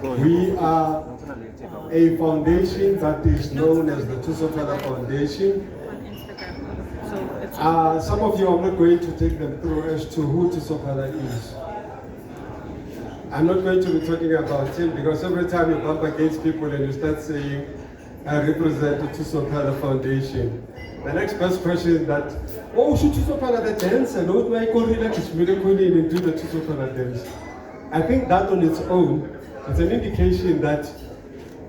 We are a foundation that is known as the Thuso Phala Foundation. Some of you, I'm not going to take them through as to who Thuso Phala is. I'm not going to be talking about him because every time you bump against people and you start saying, I represent the Thuso Phala Foundation, the next best question is that, oh, should Thuso Phala the dance and not my colleague is really and do the Thuso Phala dance. I think that on its own is an indication that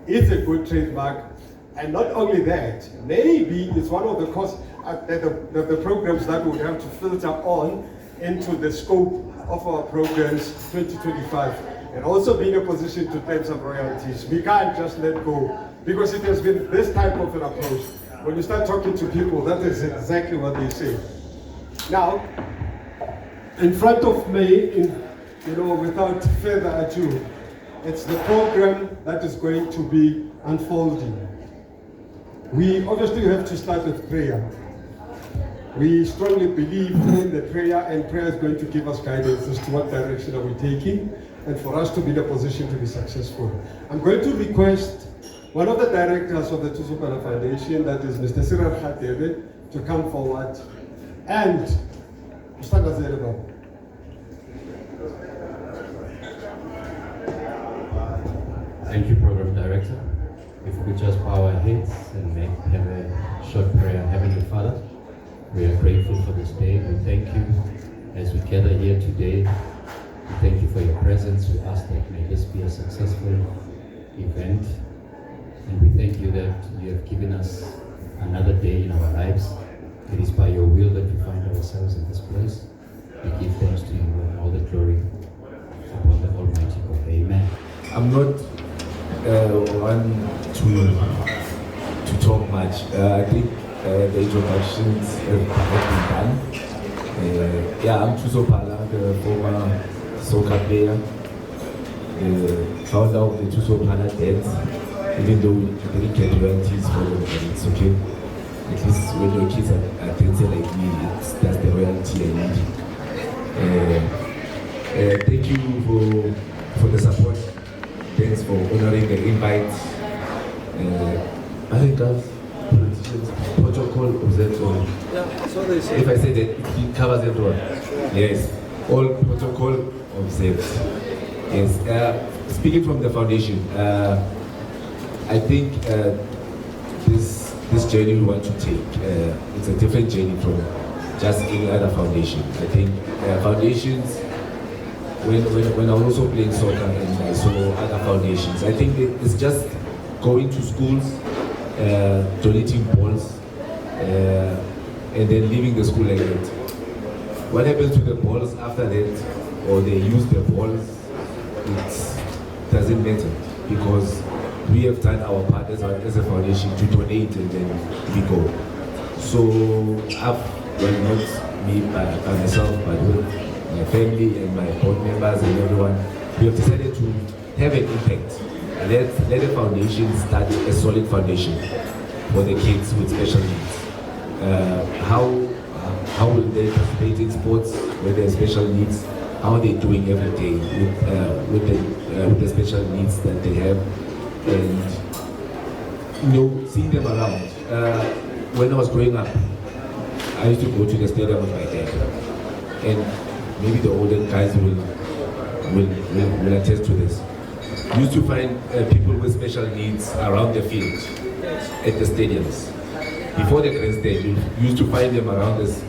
it's a good trademark. And not only that, maybe it's one of the the programs that we would have to filter on into the scope of our programs 2025, and also be in a position to claim some royalties. We can't just let go, because it has been this type of an approach. When you start talking to people, that is exactly what they say. Now, in front of me, without further ado, it's the program that is going to be unfolding. We obviously have to start with prayer. We strongly believe in the prayer, and prayer is going to give us guidance as to what direction are we taking, and for us to be in a position to be successful. I'm going to request one of the directors of the Thuso Phala Foundation, that is Mr. Cyril Khatebe, to come forward. And thank you, Program Director. If we could just bow our heads and have a short prayer. Heavenly Father, we are grateful for this day. We thank you as we gather here today. We thank you for your presence. We ask that may this be a successful event. And we thank you that you have given us another day in our lives. It is by your will that we find ourselves in this place. We give thanks to you and all the glory upon the Almighty God. Amen. I'm not one to talk much. I think the introductions have been done. I'm Thuso Phala, the former soccer player, founder of the Thuso Phala dance. Even though we didn't get royalties for them, but it's okay. At least when your kids are dancing like me, that's the royalty I need. Thank you for the support. Thanks for honoring the invite. I think that's politicians, protocol observed all. Yeah, so they say. If I say that, it covers everyone. Yes, all protocol observed. Yes. Speaking from the foundation, I think this journey we want to take, it's a different journey from just any other foundation. I think foundations, when I was also playing soccer and I saw other foundations, I think it's just going to schools, donating balls, and then leaving the school like that. What happens to the balls after that, or they use the balls, it doesn't matter, because we have done our part as a foundation to donate, and then we go. So not me by myself, but with my family and my board members and everyone, we have decided to have an impact. Let the foundation start a solid foundation for the kids with special needs. How will they participate in sports with their special needs? How are they doing every day with the special needs that they have? And seeing them around. When I was growing up, I used to go to the stadium with my dad, and maybe the older guys will attest to this. We used to find people with special needs around the field, at the stadiums. Before the grandstand, you used to find them around us,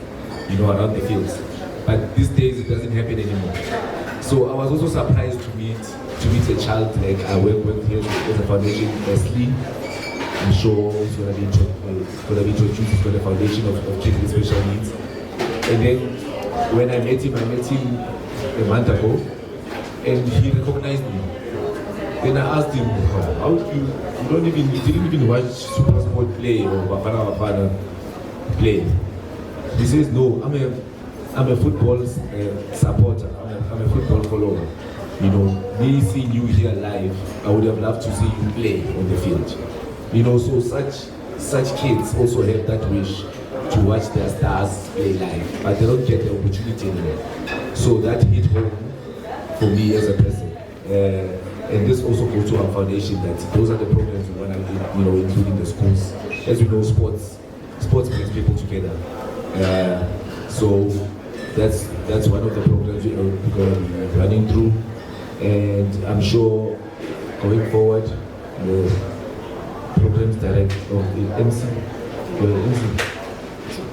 around the fields. But these days it doesn't happen anymore. So I was also surprised to meet a child like I work with here as a foundation, Wesley. I'm sure he's going to be introduced to the foundation of kids with special needs. And then when I met him a month ago, and he recognized me. Then I asked him, how you didn't even watch Super Sport play or Bafana play? He says, no, I'm a football supporter, I'm a football follower. Me seeing you here live, I would have loved to see you play on the field. So such kids also have that wish to watch their stars play live, but they don't get the opportunity anymore. So that hit home for me as a person. And this also goes to our foundation, that those are the programs we want to, include in the schools. As we know, sports brings people together. So that's one of the programs we're going to be running through. And I'm sure going forward, the programs direct of the MC.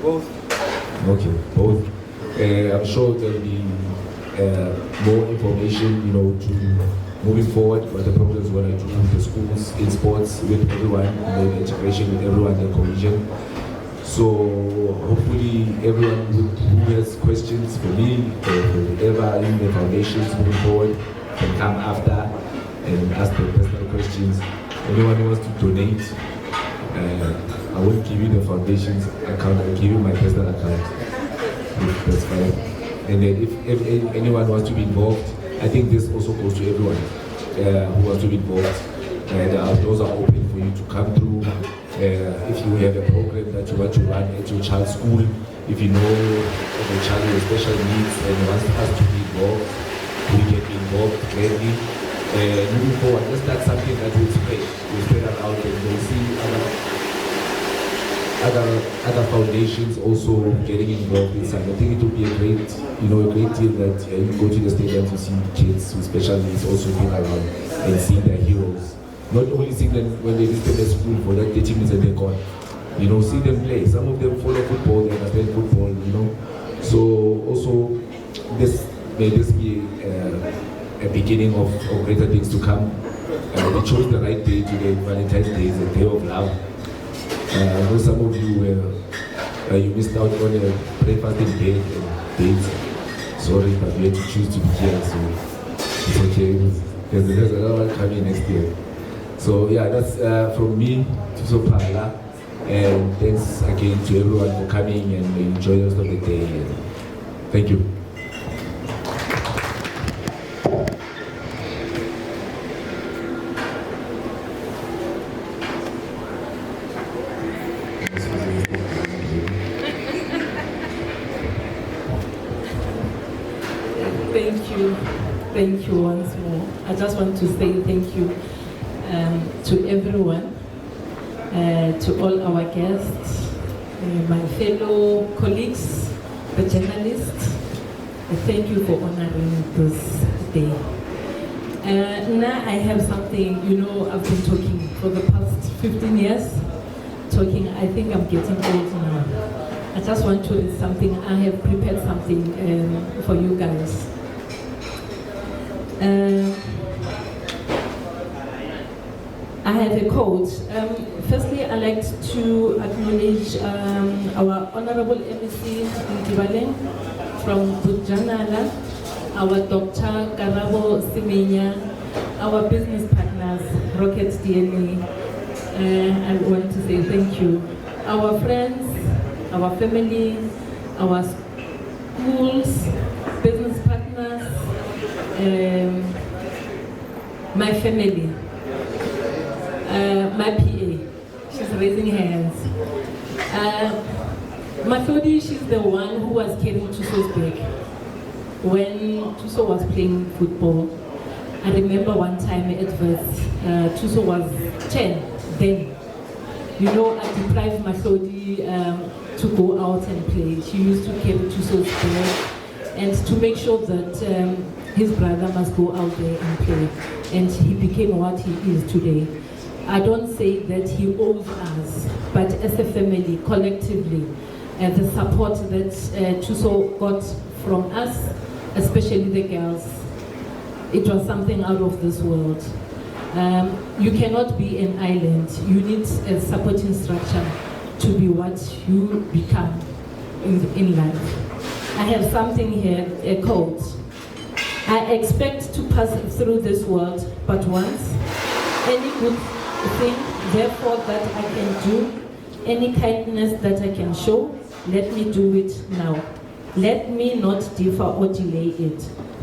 Both. Okay, both. I'm sure there'll be more information, to moving forward, what the programs we're going to do with the schools, in sports, with everyone, the integration with everyone, the cohesion. So hopefully everyone who has questions for me or for whatever in the foundations moving forward can come after and ask the personal questions. Anyone who wants to donate, I won't give you the foundation's account, I'll give you my personal account. That's fine. And then if anyone wants to be involved, I think this also goes to everyone who wants to be involved. And doors are open for you to come through. If you have a program that you want to run at your child's school, if you know of a child with special needs and wants us to be involved, we can be involved gladly. Moving forward, let's start something that will spread around, and we'll see other foundations also getting involved inside. I think it will be a great deal that you go to the stadium to see kids with special needs also being around and see their heroes. Not only see them when they visit the school for that 30 minutes and they're gone. See them play. Some of them follow football, they understand football, So also, may this be a beginning of greater things to come. We chose the right day today, Valentine's Day, the day of love. I know some of you you missed out on a breakfast in bed and dates. Sorry, but we had to choose to be here, so it's okay. There's another one coming next year. So yeah, that's from me, Thuso Phala, and thanks again to everyone for coming and enjoy the rest of the day. And thank you. Thank you once more. I just want to say thank you to everyone, to all our guests, my fellow colleagues, the journalists. Thank you for honoring this day. Now I have something, I've been talking for the past 15 years, I think I'm getting old now. I just want to read something. I have prepared something for you guys. I have a quote. Firstly, I'd like to acknowledge our Honorable MEC Ndibale from Bujanala, our Dr. Karabo Simenya, our business partners, Rocket DNA. I want to say thank you. Our friends, our family, our schools, business partners, my family. My PA, she's raising hands. Mathodi, she's the one who was carrying Thuso's bag when Thuso was playing football. I remember one time at first, Thuso was 10 then. I deprived Mathodi to go out and play. She used to carry Thuso's bag and to make sure that his brother must go out there and play. And he became what he is today. I don't say that he owes us, but as a family, collectively, the support that Thuso got from us, especially the girls, it was something out of this world. You cannot be an island. You need a supporting structure to be what you become in life. I have something here, a quote. I expect to pass through this world but once. Any good thing, therefore, that I can do, any kindness that I can show, let me do it now. Let me not defer or delay it,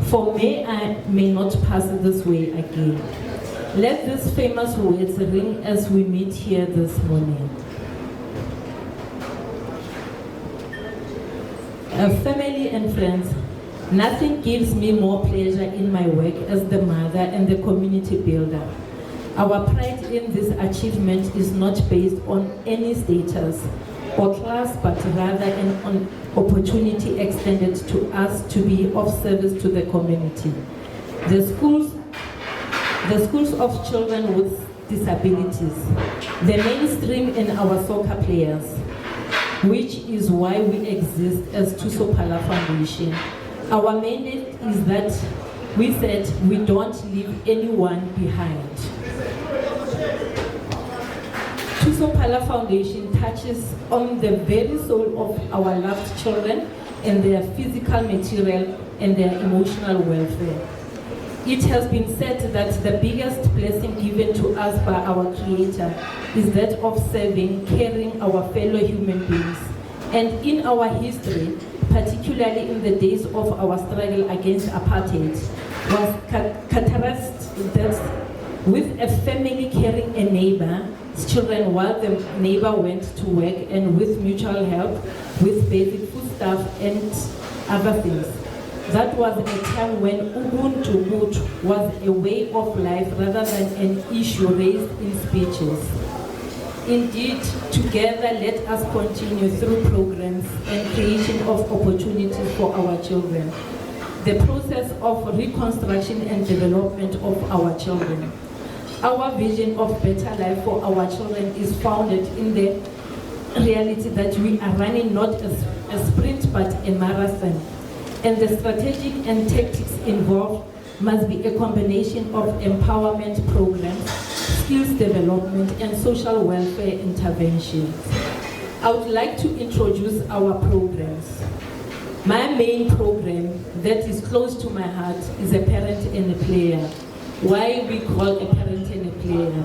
for I may not pass this way again. Let these famous words ring as we meet here this morning. Family and friends, Nothing gives me more pleasure in my work as the mother and the community builder. Our pride in this achievement is not based on any status or class, but rather an opportunity extended to us to be of service to the community. The schools of children with disabilities, the mainstream in our soccer players, which is why we exist as Thuso Phala Foundation. Our mandate is that we said we don't leave anyone behind. Thuso Phala Foundation touches on the very soul of our loved children and their physical, material, and their emotional welfare. It has been said that the biggest blessing given to us by our Creator is that of serving, caring our fellow human beings. And in our history, particularly in the days of our struggle against apartheid, was characterized that with a family carrying a neighbor's children while the neighbor went to work, and with mutual help, with basic foodstuff and other things. That was a time when Ubuntu was a way of life rather than an issue raised in speeches. Indeed, together let us continue through programs and creation of opportunities for our children. The process of reconstruction and development of our children. Our vision of better life for our children is founded in the reality that we are running not a sprint but a marathon. And the strategic and tactics involved must be a combination of empowerment programs, skills development, and social welfare interventions. I would like to introduce our programs. My main program that is close to my heart is a parent and a player. Why we call a parent and a player?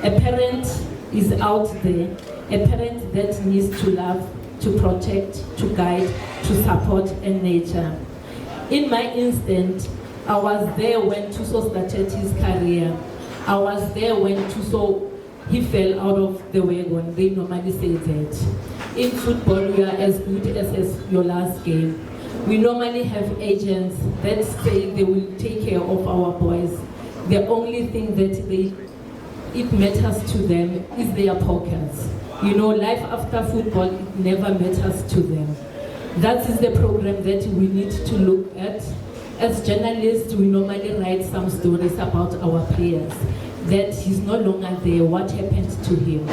A parent is out there, a parent that needs to love, to protect, to guide, to support, and nurture. In my instant, I was there when Thuso started his career. I was there when Thuso, he fell out of the wagon. They normally say that. In football, you are as good as your last game. We normally have agents that say they will take care of our boys. The only thing that it matters to them is their pockets. You know, life after football, it never matters to them. That is the program that we need to look at. As journalists, we normally write some stories about our players, that he's no longer there, what happened to him.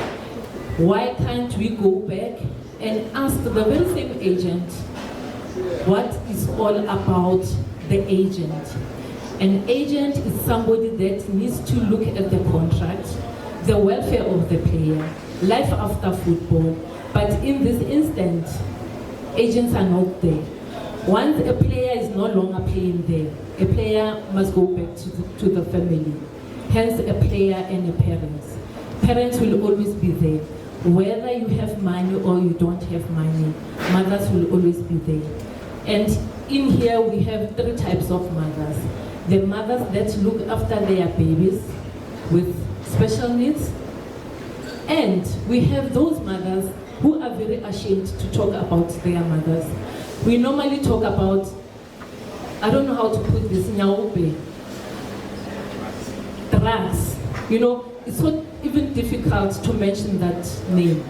Why can't we go back and ask the very same agent what is all about the agent? An agent is somebody that needs to look at the contract, the welfare of the player, life after football. But in this instant, agents are not there. Once a player is no longer playing there, a player must go back to the family. Hence a player and a parent. Parents will always be there. Whether you have money or you don't have money, mothers will always be there. And in here we have 3 types of mothers. The mothers that look after their babies with special needs. And we have those mothers who are very ashamed to talk about their mothers. We normally talk about, I don't know how to put this, nyaope, drugs. You know, it's not even difficult to mention that name.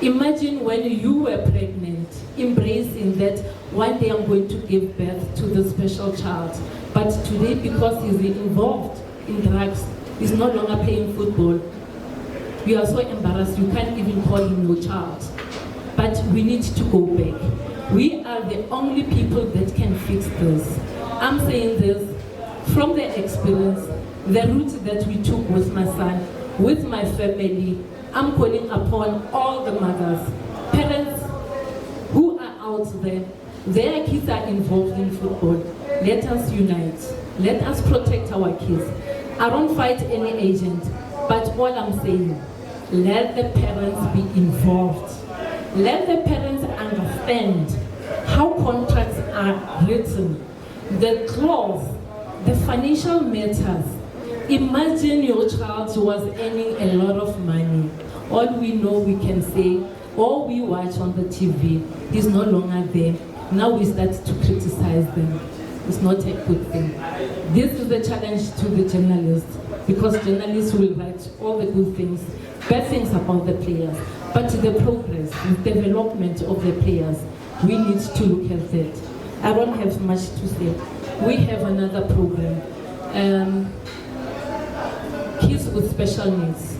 Imagine when you were pregnant, embracing that one day I'm going to give birth to the special child. But today, because he's involved in drugs, he's no longer playing football. You are so embarrassed, you can't even call him your child. But we need to go back. We are the only people that can fix this. I'm saying this from the experience, the route that we took with my son, with my family. I'm calling upon all the mothers, parents who are out there. Their kids are involved in football. Let us unite. Let us protect our kids. I don't fight any agent, but all I'm saying, let the parents be involved. Let the parents understand how contracts are written, the clause, the financial matters. Imagine your child was earning a lot of money. All we know we can say, all we watch on the TV is no longer there. Now we start to criticize them. It's not a good thing. This is a challenge to the journalists, because journalists will write all the good things, bad things about the players, but the progress, the development of the players, we need to look at that. I don't have much to say. We have another program, Kids with Special Needs.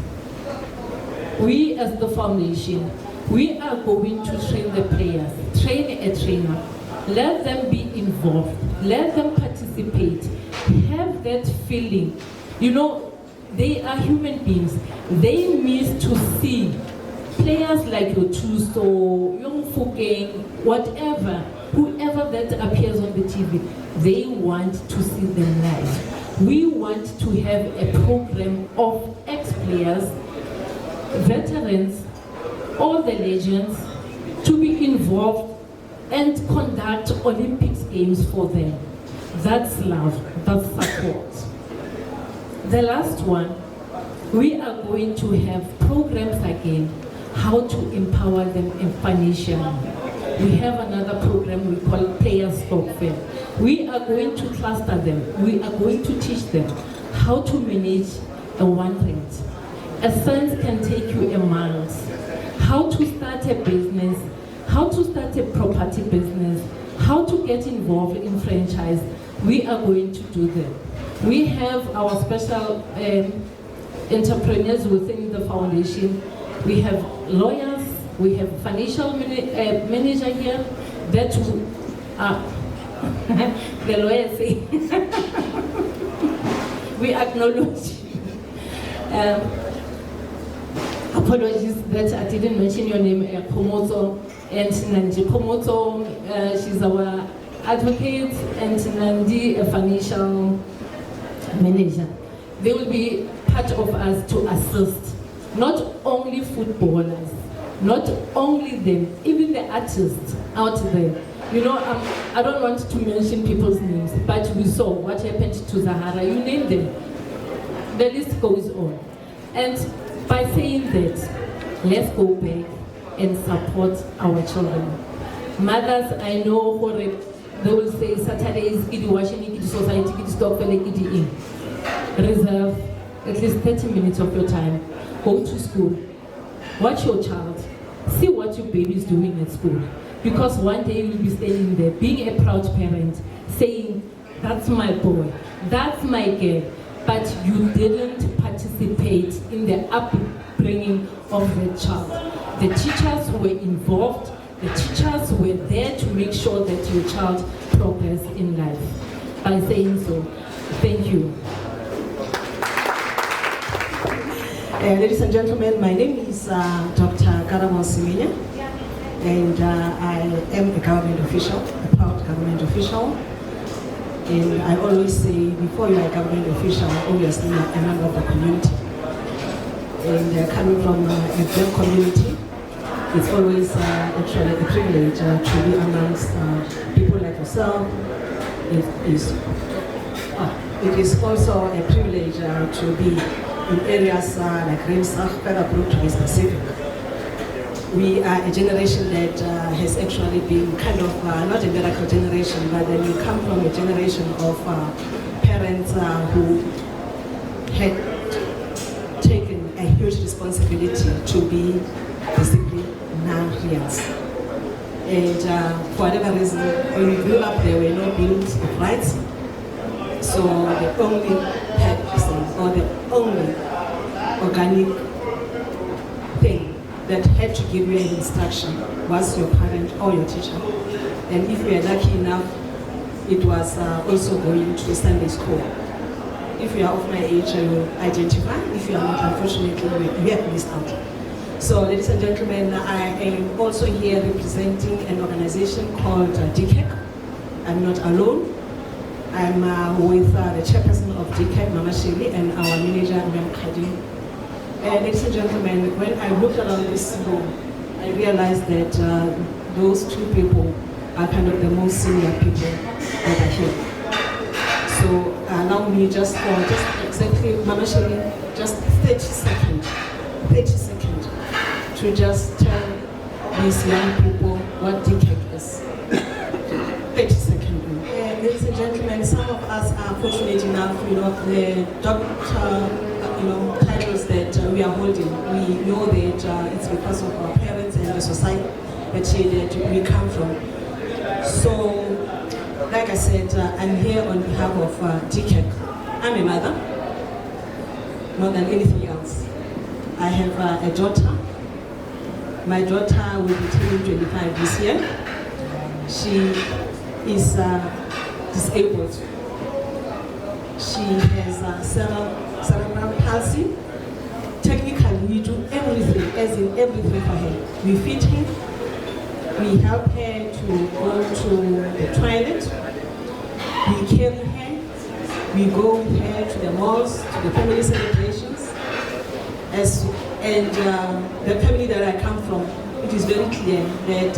We as the foundation, we are going to train the players, train a trainer, let them be involved, let them participate, have that feeling. You know, they are human beings. They miss to see players like your Thuso, Young Fukeng, whatever, whoever that appears on the TV, they want to see them live. We want to have a program of ex-players, veterans, all the legends, to be involved and conduct Olympics games for them. That's love, that's support. The last one, we are going to have programs again, how to empower them financially. We have another program we call Players Stock Fair. We are going to cluster them. We are going to teach them how to manage a one rent. A cent can take you a month. How to start a business, how to start a property business, how to get involved in franchise. We are going to do that. We have our special entrepreneurs within the foundation. We have lawyers, we have financial manager here that the lawyers say we acknowledge. Apologies that I didn't mention your name, Komoto, and Nandi Komoto, she's our advocate, and Nandi, a financial manager. They will be part of us to assist, not only footballers, not only them, even the artists out there. You know, I don't want to mention people's names, but we saw what happened to Zahara, you name them. The list goes on. And by saying that, let's go back and support our children. Mothers, I know they will say Saturdays, Kidi Washing, Kidi Society, Kidi Stockville, Kidi In. Reserve at least 30 minutes of your time. Go to school. Watch your child. See what your baby is doing at school. Because one day you'll be standing there, being a proud parent, saying, that's my boy, that's my girl. But you didn't participate in the upbringing of the child. The teachers were involved. The teachers were there to make sure that your child progressed in life. By saying so, thank you. Ladies and gentlemen, my name is Dr. Karamo Siminya, and I am a government official, a proud government official. And I always say, before you are a government official, obviously you are a member of the community. And coming from a black community, it's always actually a privilege to be amongst people like yourself. It is also a privilege to be in areas like Remsach, Ferrabrook to be specific. We are a generation that has actually been kind of, not a miracle generation, but then we come from a generation of parents who had taken a huge responsibility to be disciplinarians. And for whatever reason, when we grew up, there were no bills of rights. So the only person, or the only organic thing that had to give you an instruction was your parent or your teacher. And if you are lucky enough, it was also going to Sunday school. If you are of my age, I will identify. If you are not, unfortunately, you have missed out. So, ladies and gentlemen, I am also here representing an organization called DCAC. I'm not alone. I'm with the chairperson of DCAC, Mama Shirley, and our manager, Mem Khadim. Ladies and gentlemen, when I looked around this room, I realized that those two people are kind of the most senior people that are here. So allow me just exactly, Mama Shirley, just 30 seconds to just tell these young people what DCAC is. the doctor, titles that we are holding. We know that it's because of our parents and the society that we come from. So, like I said, I'm here on behalf of DCAC. I'm a mother, more than anything else. I have a daughter. My daughter will be turning 25 this year. She is disabled. She has cerebral palsy. Technically, we do everything, as in everything for her. We feed her, we help her to go to the toilet, we carry her, we go with her to the malls, to the family celebrations. And the family that I come from, it is very clear that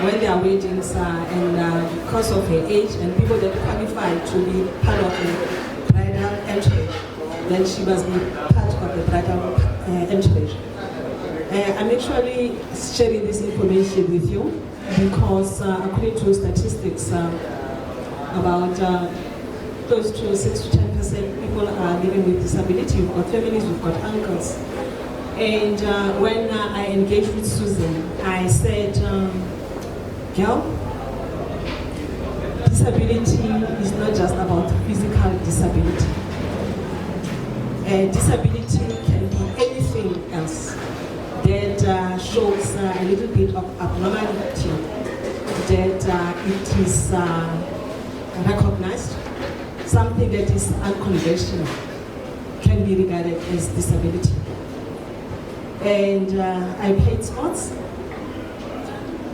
when there are weddings and because of her age and people that qualify to be part of the bridal entourage, then she must be part of the bridal entourage. I'm actually sharing this information with you because according to statistics, about close to 6 to 10% people are living with disability. We've got families, we've got uncles. And when I engaged with Susan, I said, girl, disability is not just about physical disability. Disability can be anything else that shows a little bit of abnormality, that it is recognized, something that is unconventional can be regarded as disability. And I played sports.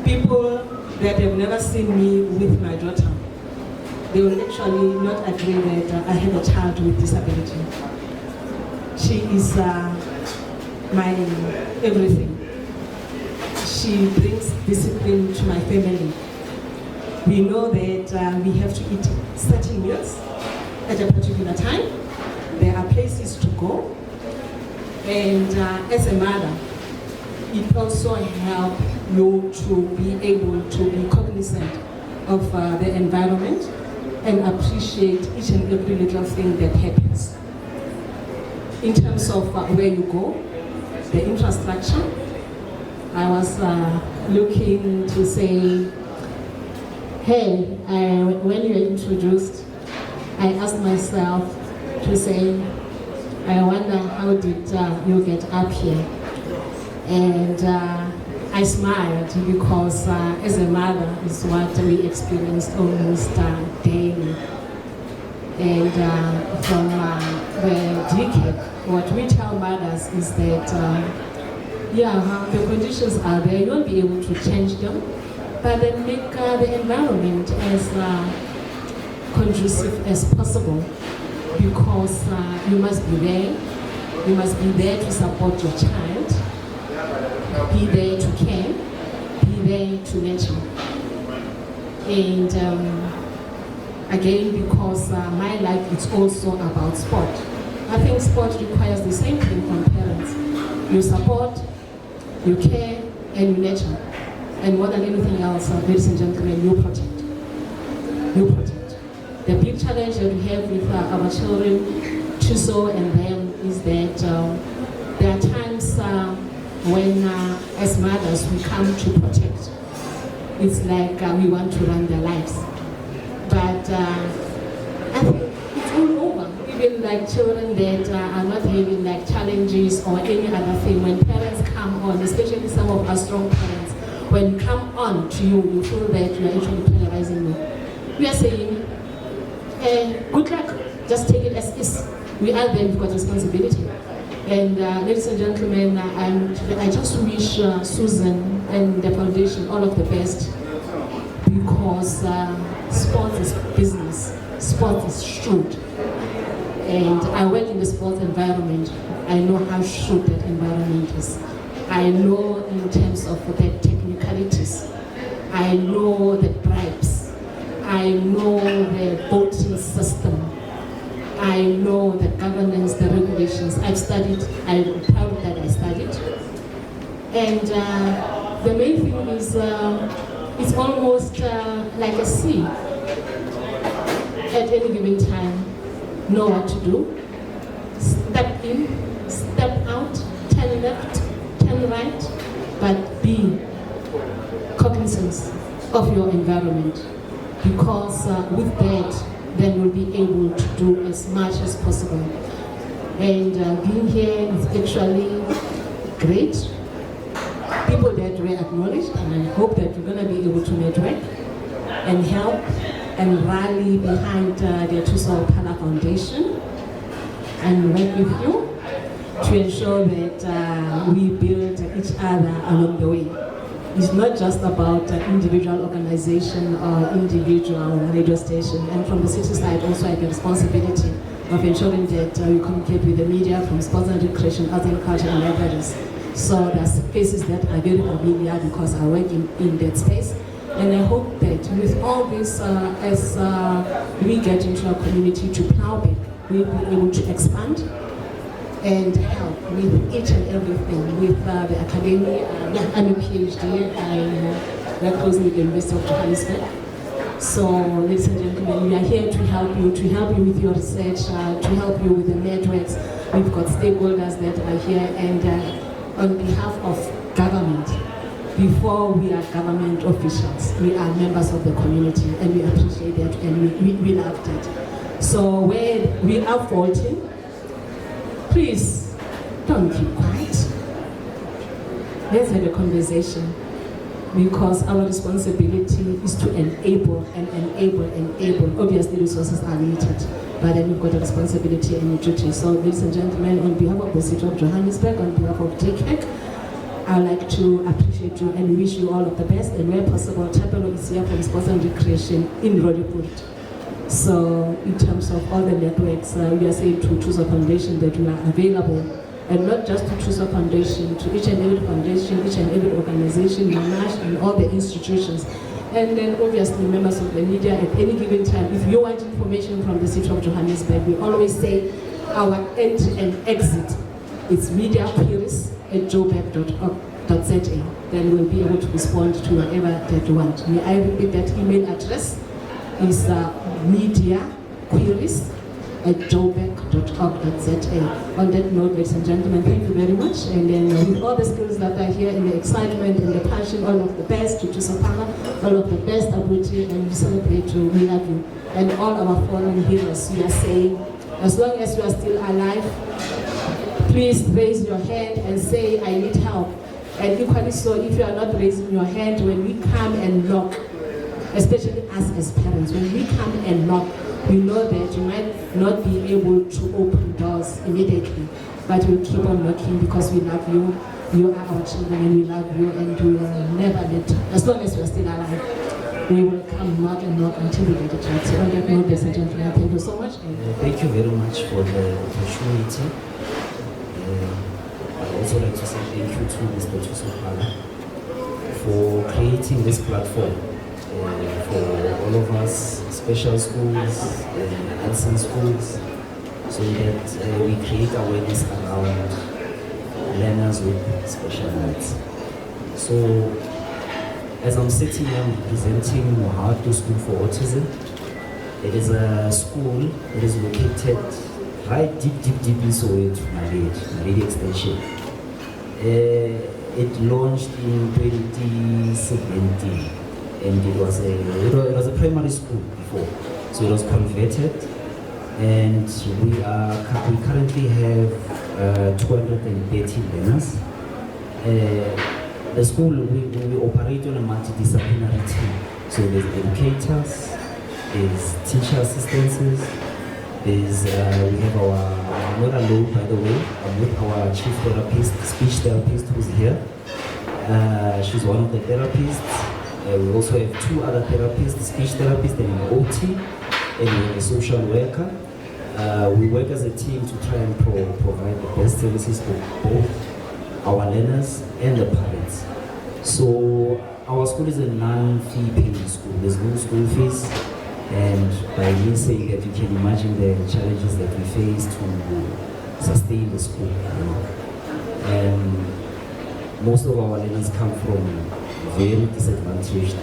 People that have never seen me with my daughter, they will actually not agree that I have a child with disability. She is my everything. She brings discipline to my family. We know that we have to eat certain meals at a particular time. There are places to go. And as a mother, it also helps you to be able to be cognizant of the environment and appreciate each and every little thing that happens. In terms of where you go, the infrastructure, I was looking to say, hey, when you were introduced, I asked myself to say, I wonder how did you get up here? And I smiled because as a mother is what we experience almost daily. And from the DCAC, what we tell mothers is that the conditions are there, you won't be able to change them, but then make the environment as conducive as possible, because you must be there. You must be there to support your child, be there to care, be there to nurture. And again, because my life is also about sport. I think sport requires the same thing from parents. You support, you care, and you nurture. And more than anything else, ladies and gentlemen, you protect. You protect. The big challenge that we have with our children, Thuso and them, is that there are times when, as mothers, we come to protect. It's like we want to run their lives. But I think it's all over. Even like children that are not having like challenges or any other thing, when parents come on, especially some of our strong parents, when you come on to you, you feel that you are actually penalizing them. We are saying, good luck, just take it as is. We are there, we've got responsibility. And ladies and gentlemen, I just wish Susan and the foundation all of the best, because sport is business, sport is shrewd. And I work in the sports environment. I know how shrewd that environment is. I know in terms of the technicalities. I know the bribes. I know the voting system. I know the governance, the regulations. I've studied, I'm proud that I studied. And the main thing is it's almost like a sea. At any given time, know what to do. Step in, step out, turn left, turn right, but be cognizant of your environment, because with that, then you'll be able to do as much as possible. And being here is actually great. People that were acknowledged, and I hope that you're going to be able to network and help and rally behind the Thuso Phala Foundation and work with you to ensure that we build each other along the way. It's not just about individual organization or individual radio station. And from the city side also I have a responsibility of ensuring that we communicate with the media from sports and recreation, arts and culture and libraries. So there's spaces that are very familiar because I work in that space. And I hope that with all this, as we get into our community to plow back, we'll be able to expand and help with each and everything, with the academy. I'm a PhD, I work closely with the University of Johannesburg. So, ladies and gentlemen, we are here to help you with your research, to help you with the networks. We've got stakeholders that are here, and on behalf of government, before we are government officials, we are members of the community, and we appreciate that, and we love that. So where we are faulting, please don't keep quiet. Let's have a conversation, because our responsibility is to enable and enable. Obviously resources are limited, but then we've got a responsibility and a duty. So ladies and gentlemen, on behalf of the City of Johannesburg, on behalf of DKEC, I'd like to appreciate you and wish you all of the best, and where possible, Chapelo is here for sports and recreation in Rodipurt. So in terms of all the networks, we are saying to Thuso Foundation that we are available, and not just to Thuso Foundation, to each and every foundation, each and every organization, MANASH, and all the institutions. And then obviously members of the media at any given time. If you want information from the City of Johannesburg, we always say our entry and exit is media queries at joburg.org.za. Then we'll be able to respond to whatever that you want. May I repeat that email address? Is media queries at joburg.org.za. On that note, ladies and gentlemen, thank you very much. And then with all the skills that are here, and the excitement and the passion, all of the best to Thuso Phala, all of the best ability, and we celebrate you, we love you. And all our fallen heroes, we are saying, as long as you are still alive, please raise your hand and say, I need help. And equally so, if you are not raising your hand, when we come and knock, especially us as parents, when we come and knock, we know that you might not be able to open doors immediately, but we'll keep on knocking because we love you. You are our children and we love you, and we will never let, as long as we are still alive, we will come knock and knock until we get it right. So on that note, ladies and gentlemen, thank you so much. Thank you very much for the opportunity. I'd also like to say thank you to Mr. Thuso Phala for creating this platform for all of us, special schools, dancing schools, so that we create awareness around learners with special needs. So, as I'm sitting here, I'm representing Mohatu School for Autism. It is a school that is located right deep in Soweto, Naledi Extension. It launched in 2017, and it was a primary school before, so it was converted, and we currently have 230 learners. The school, we operate on a multidisciplinary team, so there's educators, there's teacher assistants, there's we have our, I'm not alone by the way, I'm with our chief therapist, speech therapist who's here. She's one of the therapists. We also have two other therapists, speech therapist and an OT, and a social worker. We work as a team to try and provide the best services for both our learners and the parents. So our school is a non-fee paying school. There's no school fees, and by me saying that, you can imagine the challenges that we face to sustain the school. You know? And most of our learners come from very disadvantaged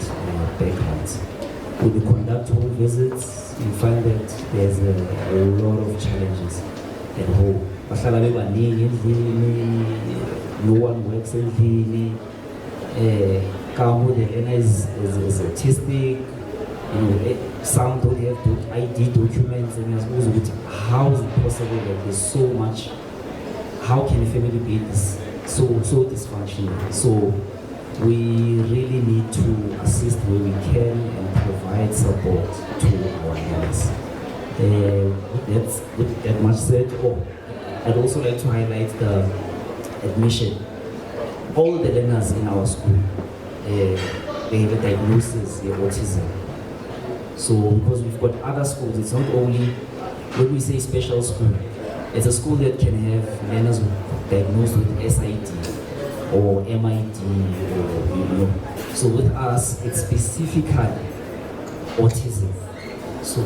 backgrounds. when you conduct home visits, you find that there's a lot of challenges at home. No one works in the the learner is autistic, some don't have ID documents, and you're supposed to, how is it possible that there's so much, how can a family be this so dysfunctional? So we really need to assist where we can and provide support to our learners. With that much said, I'd also like to highlight the admission. All the learners in our school, they have a diagnosis of autism. So because we've got other schools, it's not only, when we say special school, it's a school that can have learners diagnosed with SID or MID, or So with us, it's specifically autism. So,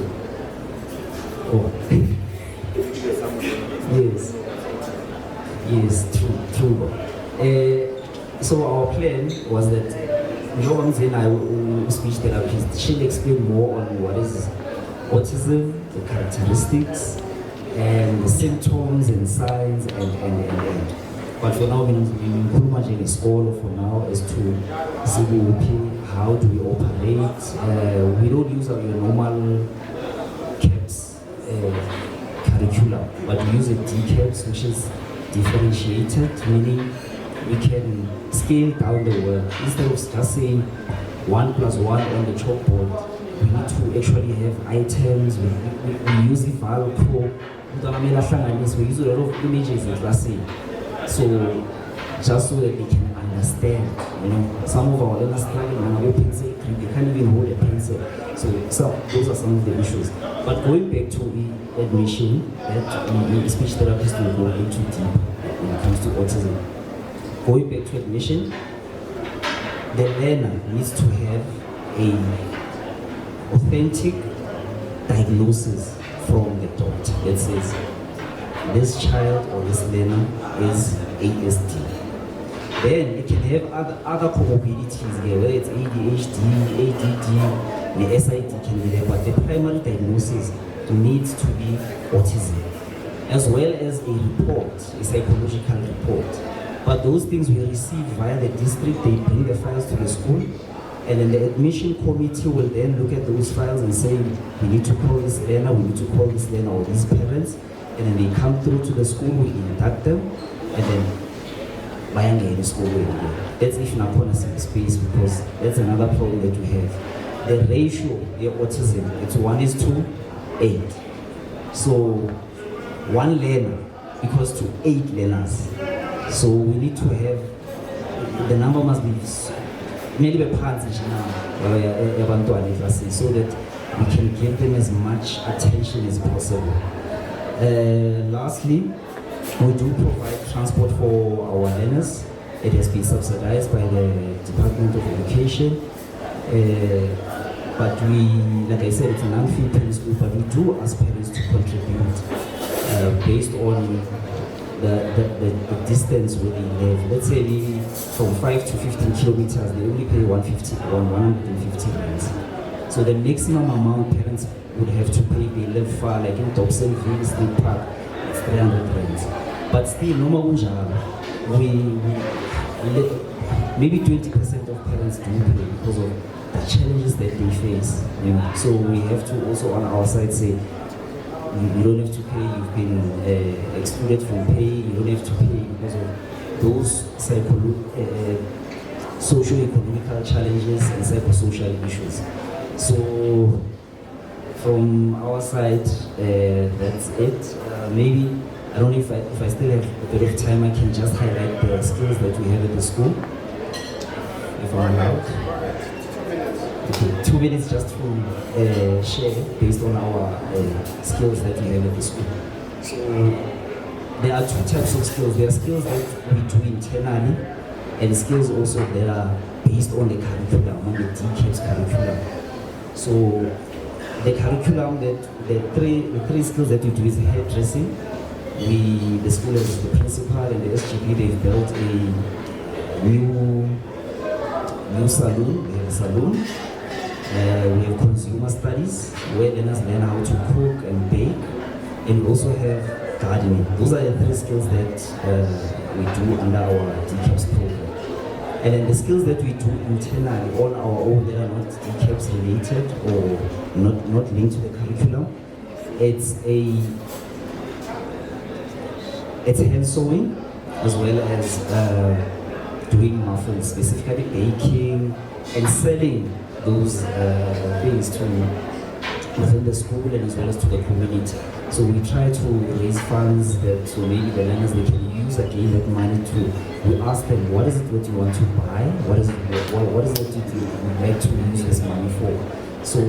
yes, true. So our plan was that I speech therapist, she'll explain more on what is autism, the characteristics, and the symptoms and signs and. But for now, we're pretty much in a school for now as to see how do we operate. We don't use our normal CAPS curriculum, but we use a DCAPS, which is differentiated, meaning we can scale down the work. Instead of just saying 1 + 1 on the chalkboard, we need to actually have items. We use the Valpo, we use a lot of images in classing. So just so that they can understand, some of our learners struggling with pencil, they can't even hold a pencil. So those are some of the issues. But going back to the admission, that speech therapists will go into deep when it comes to autism. Going back to admission, the learner needs to have a authentic diagnosis from the doctor that says this child or this learner is ASD. Then it can have other comorbidities here, whether it's ADHD, ADD, the SID can be there, but the primary diagnosis needs to be autism, as well as a report, a psychological report. But those things we receive via the district, they bring the files to the school, and then the admission committee will then look at those files and say, we need to call this learner, we need to call this learner or these parents, and then they come through to the school, we induct them, and then in the school. That's if not going to see space, because that's another problem that we have. The ratio of autism, it's 1:8. So 1 learner equals to 8 learners. So we need to have, the number must be maybe parts so that we can give them as much attention as possible. Lastly, we do provide transport for our learners. It has been subsidized by the Department of Education. But we, like I said, it's an non-fee parents group, but we do ask parents to contribute based on the distance where they live. Let's say from 5 to 15 kilometers, they only pay 150 rands. So the maximum amount parents would have to pay, they live far, like in Dobsonville State Park, it's 300 rands. But still, maybe 20% of parents do pay because of the challenges that they face. So we have to also on our side say, you don't have to pay, you've been excluded from pay, you don't have to pay because of those socio-economical challenges and psychosocial issues. So from our side, that's it. Maybe, I don't know if I still have a bit of time, I can just highlight the skills that we have at the school, if I'm allowed. Okay, 2 minutes just to share based on our skills that we have at the school. So there are 2 types of skills. There are skills that we do internally, and skills also that are based on the curriculum, on the DCAPS curriculum. So the curriculum, the three skills that we do is hairdressing. The school as the principal and the SGB, they've built a new salon. They have a salon. We have consumer studies, where learners learn how to cook and bake, and we also have gardening. Those are the 3 skills that we do under our DCAPS program. And then the skills that we do internally on our own that are not DCAPS related or not linked to the curriculum, it's hand sewing, as well as doing muffins, specifically baking and selling those things to within the school and as well as to the community. So we try to raise funds that so maybe the learners they can use again that money to. We ask them, what is it that you want to buy? What is it that you would like to use this money for? So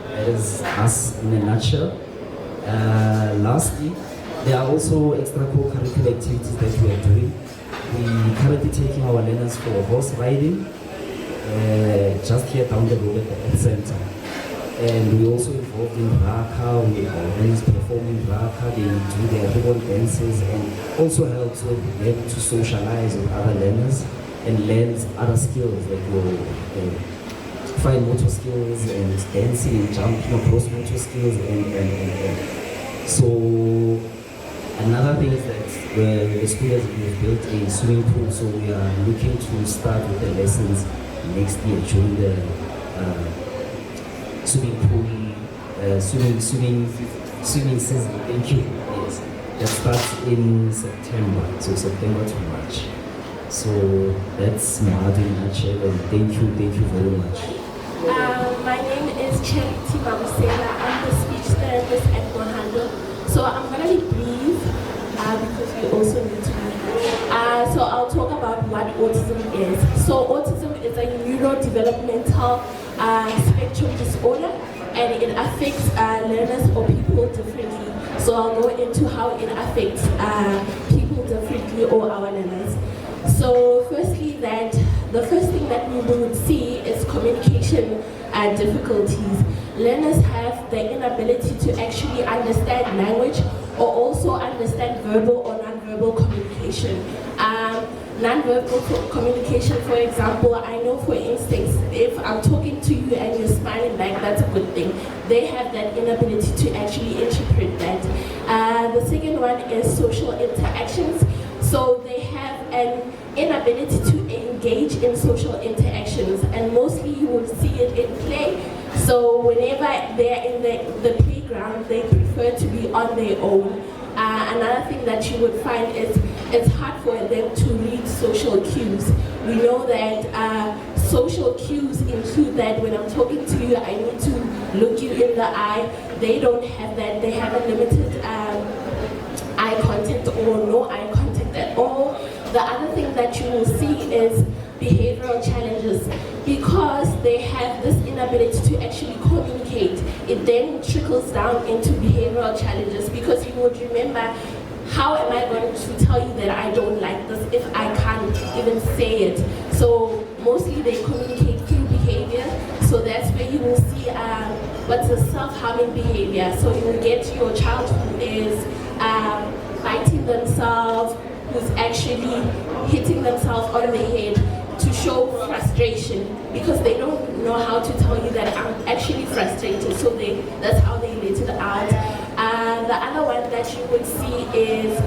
that is us in a nutshell. Lastly, there are also extra co-curricular activities that we are doing. We currently taking our learners for horse riding, just here down the road at the Health Center. And we also involved in Raka, we our learners performing Raka, they do their ribbon dances and also helps with them to socialize with other learners and learn other skills like fine motor skills and dancing and jumping across motor skills and so another thing is that the school has built a swimming pool, so we are looking to start with the lessons next year during the swimming pool, swimming season. Thank you. Yes, that starts in September, so September to March. So that's Mahad in a nutshell, and thank you very much. My name is Charity Mabusela. I'm the speech therapist at Mohando. So I'm going to be brief because we also need to be. So I'll talk about what autism is. So autism is a neurodevelopmental spectrum disorder, and it affects learners or people differently. So I'll go into how it affects people differently or our learners. So firstly, the first thing that we would see is communication difficulties. Learners have the inability to actually understand language or also understand verbal or non-verbal communication. Non-verbal communication, for example, I know for instance, if I'm talking to you and you're smiling back, that's a good thing. They have that inability to actually interpret that. The second one is social interactions. So they have an inability to engage in social interactions, and mostly you will see it in play. So whenever they're in the playground, they prefer to be on their own. Another thing that you would find is it's hard for them to read social cues. We know that social cues include that when I'm talking to you, I need to look you in the eye. They don't have that. They have a limited eye contact or no eye contact at all. The other thing that you will see is behavioral challenges. Because they have this inability to actually communicate, it then trickles down into behavioral challenges, because you would remember, how am I going to tell you that I don't like this if I can't even say it? So mostly they communicate through behavior. So that's where you will see what's a self-harming behavior. So you will get your child who is biting themselves, who's actually hitting themselves on the head, to show frustration, because they don't know how to tell you that I'm actually frustrated. So that's how they let it out. The other one that you would see is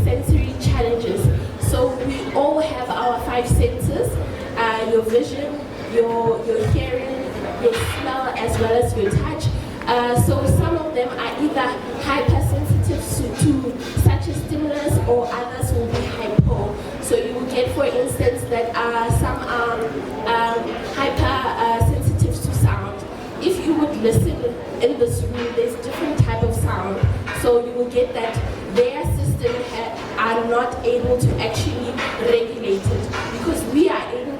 sensory challenges. So we all have our 5 senses: your vision, your hearing, your smell, as well as your touch. So some of them are either hypersensitive to such a stimulus, or others will be hypo. So you will get, for instance, that some are hypersensitive to sound. If you would listen in this room, there's different type of sound. So you will get that their system are not able to actually regulate it, because we are able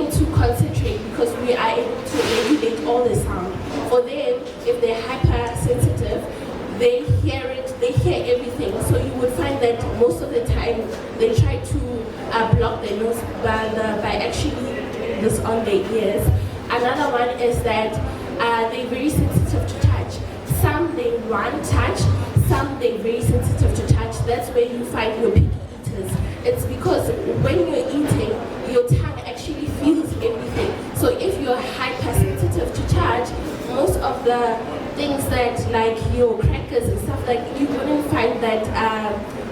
to concentrate, because we are able to regulate all the sound. For them, if they're hypersensitive, they hear it, they hear everything. So you would find that most of the time they try to block their nose by actually doing this on their ears. Another one is that they're very sensitive to touch. Some they want touch, some they're very sensitive to touch. That's where you find your picky eaters. eaters. It's because when you're eating, your tongue actually feels everything. So if you're hypersensitive to touch, most of the things that like your crackers and stuff like, you wouldn't find that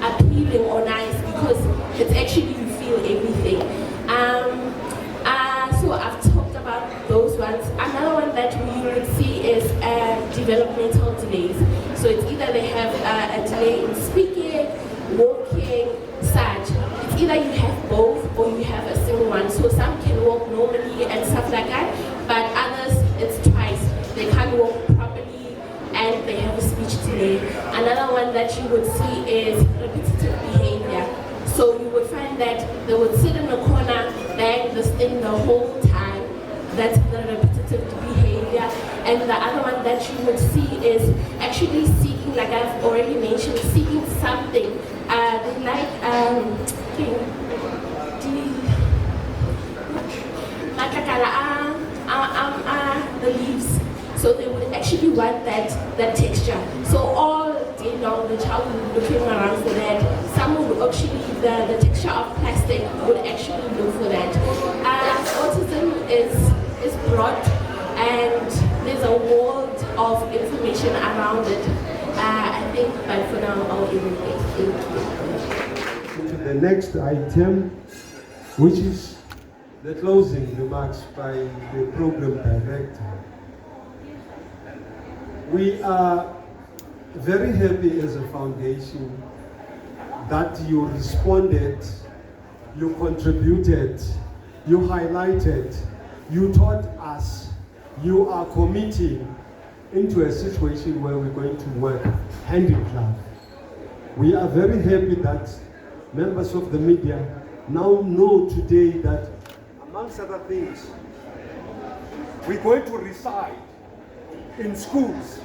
appealing or nice because it's actually you feel everything. So I've talked about those ones. Another one that we would see is developmental delays. So it's either they have a delay in speaking, walking, such. It's either you have both or you have a single one. So some can walk normally and stuff like that, but others it's twice. They can't walk properly and they have a speech delay. Another one that you would see is repetitive behavior. So you would find that they would sit in a corner, bang this thing the whole time. That's the repetitive behavior. And the other one that you would see is actually seeking, like I've already mentioned, seeking something. They like the leaves. So they would actually want that texture. So all day long the child would be looking around for that. Some would actually, the texture of plastic would actually look for that. Autism is broad and there's a world of information around it. I think, but for now I'll even to the next item, which is the closing remarks by the program director. We are very happy as a foundation that you responded, you contributed, you highlighted, you taught us, you are committing into a situation where we're going to work hand in glove. We are very happy that members of the media now know today that, amongst other things, we're going to reside in schools.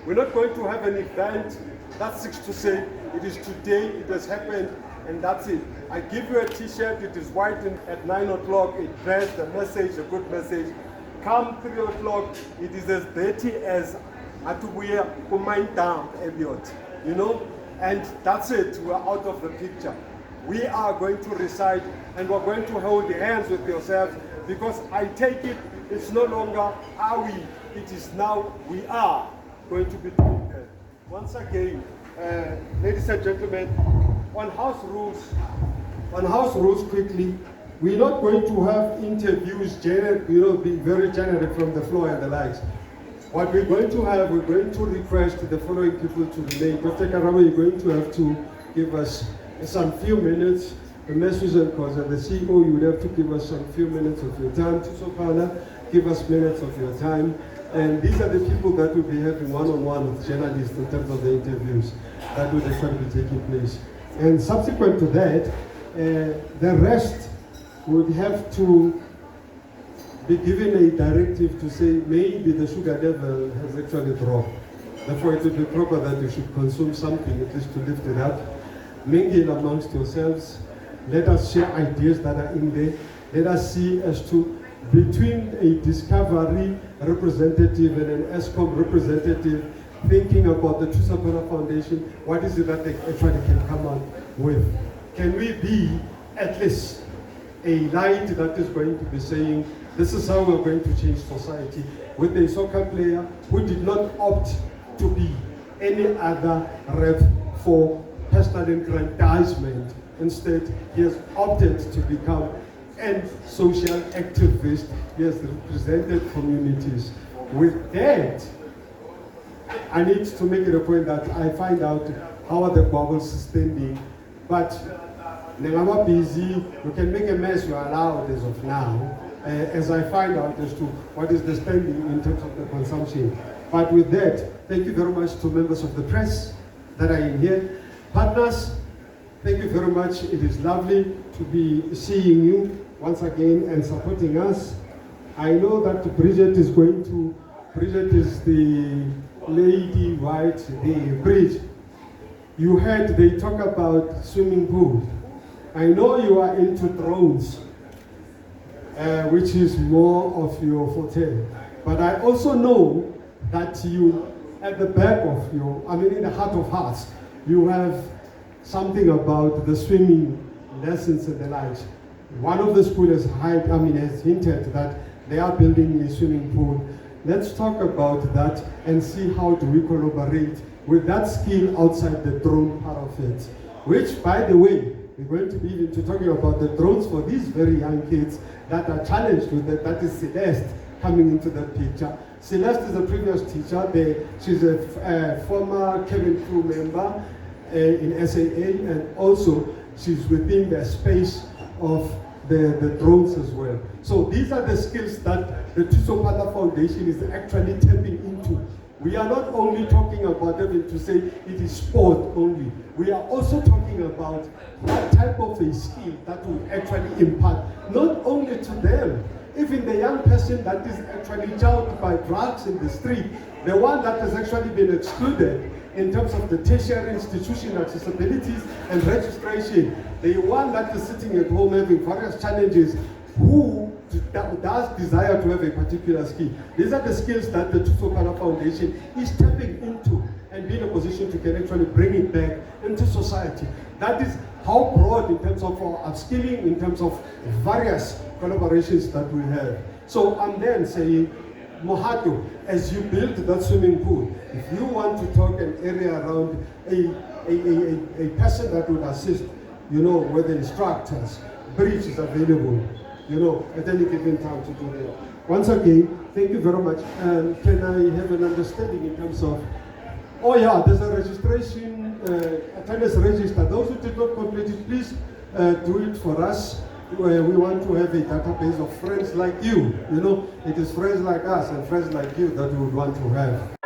We're not going to have an event that's 6 to say it is today, it has happened, and that's it. I give you a t-shirt, it is white, and at 9 o'clock it bears the message, a good message. Come 3 o'clock, it is as dirty as Atubuya Kumain Dam, Elliot, you know? And that's it, we're out of the picture. We are going to recite and we're going to hold hands with yourselves, because I take it, it's no longer are we, it is now we are going to be doing that. Once again, ladies and gentlemen, on house rules quickly, we're not going to have interviews, being very generic from the floor and the likes. What we're going to have, we're going to request the following people to remain. Dr. Karama, you're going to have to give us some few minutes. Ms. Susan Koza, the CEO, you would have to give us some few minutes of your time. Thuso Phala, give us minutes of your time. And these are the people that will be having one-on-one with journalists in terms of the interviews that would actually be taking place. And subsequent to that, the rest would have to be given a directive to say maybe the sugar level has actually dropped. Therefore, it would be proper that you should consume something at least to lift it up. Mingle amongst yourselves. Let us share ideas that are in there. Let us see as to between a Discovery representative and an ESCOM representative thinking about the Thuso Phala Foundation, what is it that they actually can come up with? Can we be at least a light that is going to be saying, this is how we're going to change society, with a soccer player who did not opt to be any other rep for personal aggrandizement. Instead, he has opted to become a social activist. He has represented communities. With that, I need to make it a point that I find out how are the bubbles standing, but I'm busy, you can make a mess, you are allowed as of now, as I find out as to what is the standing in terms of the consumption. But with that, thank you very much to members of the press that are in here. Partners, thank you very much. It is lovely to be seeing you once again and supporting us. I know that Bridget is the lady, right, the bridge. You heard they talk about swimming pool. I know you are into drones, which is more of your forte. But I also know that you, at the back of in the heart of hearts, you have something about the swimming lessons and the like. One of the schools has hinted that they are building a swimming pool. Let's talk about that and see how do we collaborate with that skill outside the drone part of it. Which, by the way, we're going to be into talking about the drones for these very young kids that are challenged with it. That is Celeste coming into that picture. Celeste is a previous teacher. She's a former cabin crew member in SAA, and also she's within the space of the drones as well. So these are the skills that the Thuso Phala Foundation is actually tapping into. We are not only talking about them to say it is sport only. We are also talking about what type of a skill that will actually impact not only to them, even the young person that is actually jilted by drugs in the street, the one that has actually been excluded in terms of the tertiary institution accessibilities and registration, the one that is sitting at home having various challenges, who does desire to have a particular skill. These are the skills that the Thuso Phala Foundation is tapping into and be in a position to can actually bring it back into society. That is how broad in terms of our upskilling, in terms of various collaborations that we have. So I'm then saying, Mohato, as you build that swimming pool, if you want to talk an area around a person that would assist, with the instructors, bridge is available, at any given time to do that. Once again, thank you very much. Can I have an understanding in terms of, there's a registration, attendance register. Those who did not complete it, please do it for us. We want to have a database of friends like you. It is friends like us and friends like you that we would want to have.